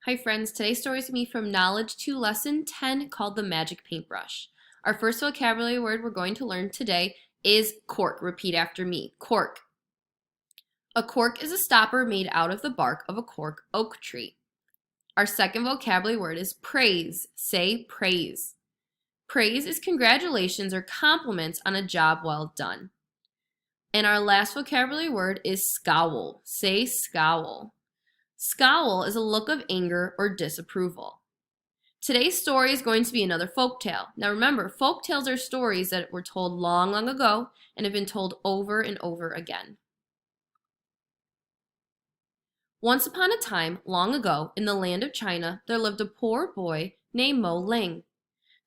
Hi friends, today's story is going to be from Knowledge 2 Lesson 10 called the Magic Paintbrush. Our first vocabulary word we're going to learn today is cork. Repeat after me. Cork. A cork is a stopper made out of the bark of a cork oak tree. Our second vocabulary word is praise. Say praise. Praise is congratulations or compliments on a job well done. And our last vocabulary word is scowl. Say scowl. Scowl is a look of anger or disapproval. Today's story is going to be another folk tale. Now remember, folk tales are stories that were told long, long ago and have been told over and over again. Once upon a time, long ago, in the land of China, there lived a poor boy named Mo Ling.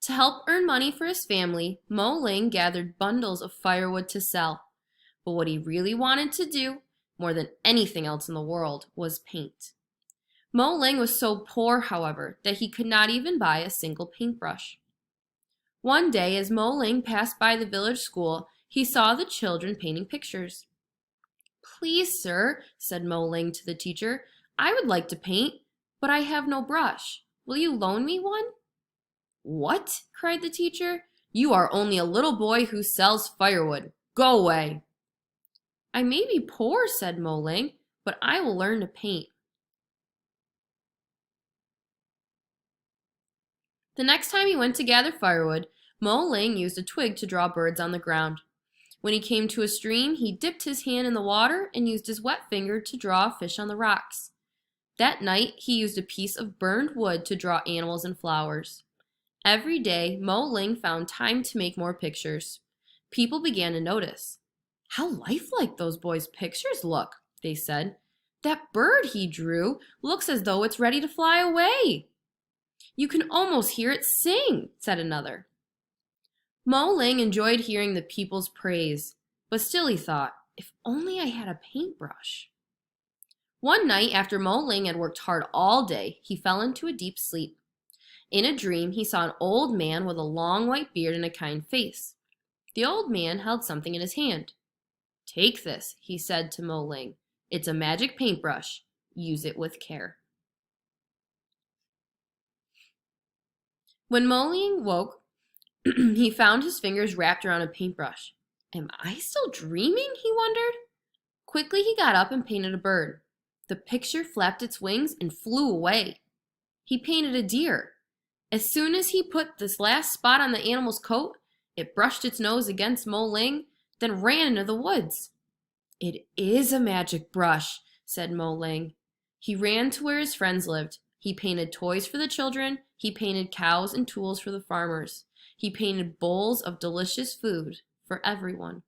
To help earn money for his family, Mo Ling gathered bundles of firewood to sell. But what he really wanted to do, more than anything else in the world, was paint. Mo Ling was so poor, however, that he could not even buy a single paintbrush. One day, as Mo Ling passed by the village school, he saw the children painting pictures. "Please, sir," said Mo Ling to the teacher, "I would like to paint, but I have no brush. Will you loan me one?" "What?" cried the teacher. "You are only a little boy who sells firewood. Go away." "I may be poor," said Mo Ling, "but I will learn to paint." The next time he went to gather firewood, Mo Ling used a twig to draw birds on the ground. When he came to a stream, he dipped his hand in the water and used his wet finger to draw a fish on the rocks. That night, he used a piece of burned wood to draw animals and flowers. Every day, Mo Ling found time to make more pictures. People began to notice. "How lifelike those boys' pictures look," they said. "That bird he drew looks as though it's ready to fly away." "You can almost hear it sing," said another. Mo Ling enjoyed hearing the people's praise, but still he thought, if only I had a paintbrush. One night, after Mo Ling had worked hard all day, he fell into a deep sleep. In a dream, he saw an old man with a long white beard and a kind face. The old man held something in his hand. "Take this," he said to Mo Ling. "It's a magic paintbrush. Use it with care." When Mo Ling woke, he found his fingers wrapped around a paintbrush. "Am I still dreaming?" he wondered. Quickly he got up and painted a bird. The picture flapped its wings and flew away. He painted a deer. As soon as he put this last spot on the animal's coat, it brushed its nose against Mo Ling, then ran into the woods. "It is a magic brush," said Mo Ling. He ran to where his friends lived. He painted toys for the children. He painted cows and tools for the farmers. He painted bowls of delicious food for everyone.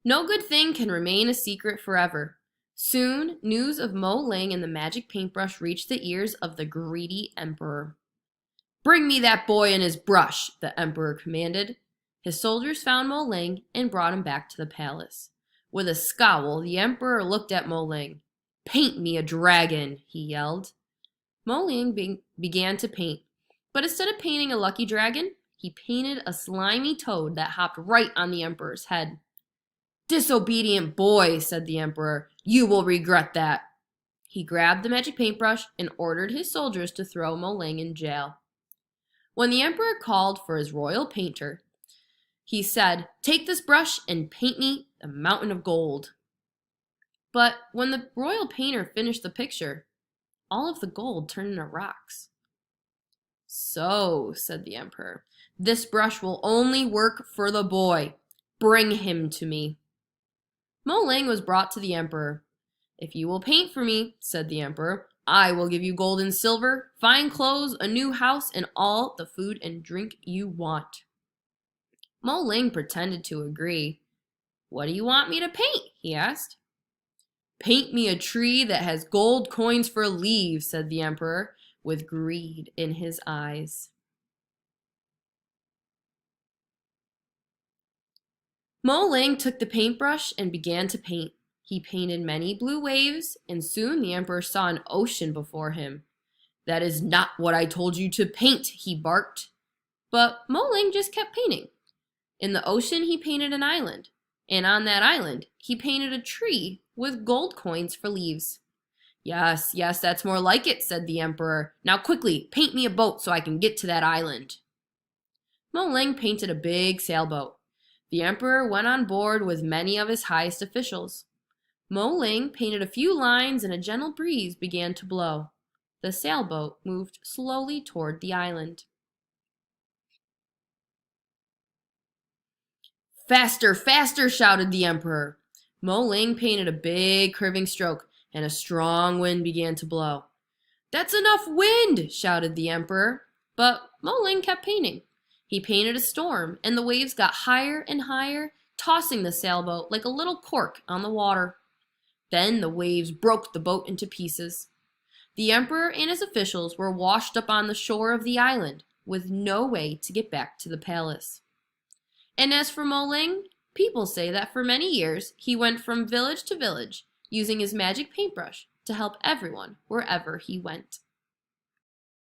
No good thing can remain a secret forever. Soon, news of Mo Ling and the magic paintbrush reached the ears of the greedy emperor. "Bring me that boy and his brush," the emperor commanded. His soldiers found Mo Ling and brought him back to the palace. With a scowl, the emperor looked at Mo Ling. "Paint me a dragon," he yelled. Mo Ling began to paint, but instead of painting a lucky dragon, he painted a slimy toad that hopped right on the emperor's head. "Disobedient boy," said the emperor, "you will regret that." He grabbed the magic paintbrush and ordered his soldiers to throw Mo Ling in jail. When the emperor called for his royal painter, he said, "Take this brush and paint me a mountain of gold." But when the royal painter finished the picture, all of the gold turned into rocks. "So," said the emperor, "this brush will only work for the boy. Bring him to me." Mo Ling was brought to the emperor. "If you will paint for me," said the emperor, "I will give you gold and silver, fine clothes, a new house, and all the food and drink you want." Mo Ling pretended to agree. "What do you want me to paint?" he asked. "Paint me a tree that has gold coins for leaves," said the emperor, with greed in his eyes. Mo Ling took the paintbrush and began to paint. He painted many blue waves, and soon the emperor saw an ocean before him. "That is not what I told you to paint," he barked. But Mo Ling just kept painting. In the ocean, he painted an island, and on that island, he painted a tree with gold coins for leaves. Yes, yes, that's more like it, said the emperor. Now quickly, paint me a boat so I can get to that island. Mo Ling painted a big sailboat. The emperor went on board with many of his highest officials. Mo Ling painted a few lines and a gentle breeze began to blow. The sailboat moved slowly toward the island. Faster, faster, shouted the emperor. Mo Ling painted a big curving stroke, and a strong wind began to blow. That's enough wind, shouted the emperor. But Mo Ling kept painting. He painted a storm, and the waves got higher and higher, tossing the sailboat like a little cork on the water. Then the waves broke the boat into pieces. The emperor and his officials were washed up on the shore of the island, with no way to get back to the palace. And as for Mo Ling, people say that for many years he went from village to village, using his magic paintbrush to help everyone wherever he went.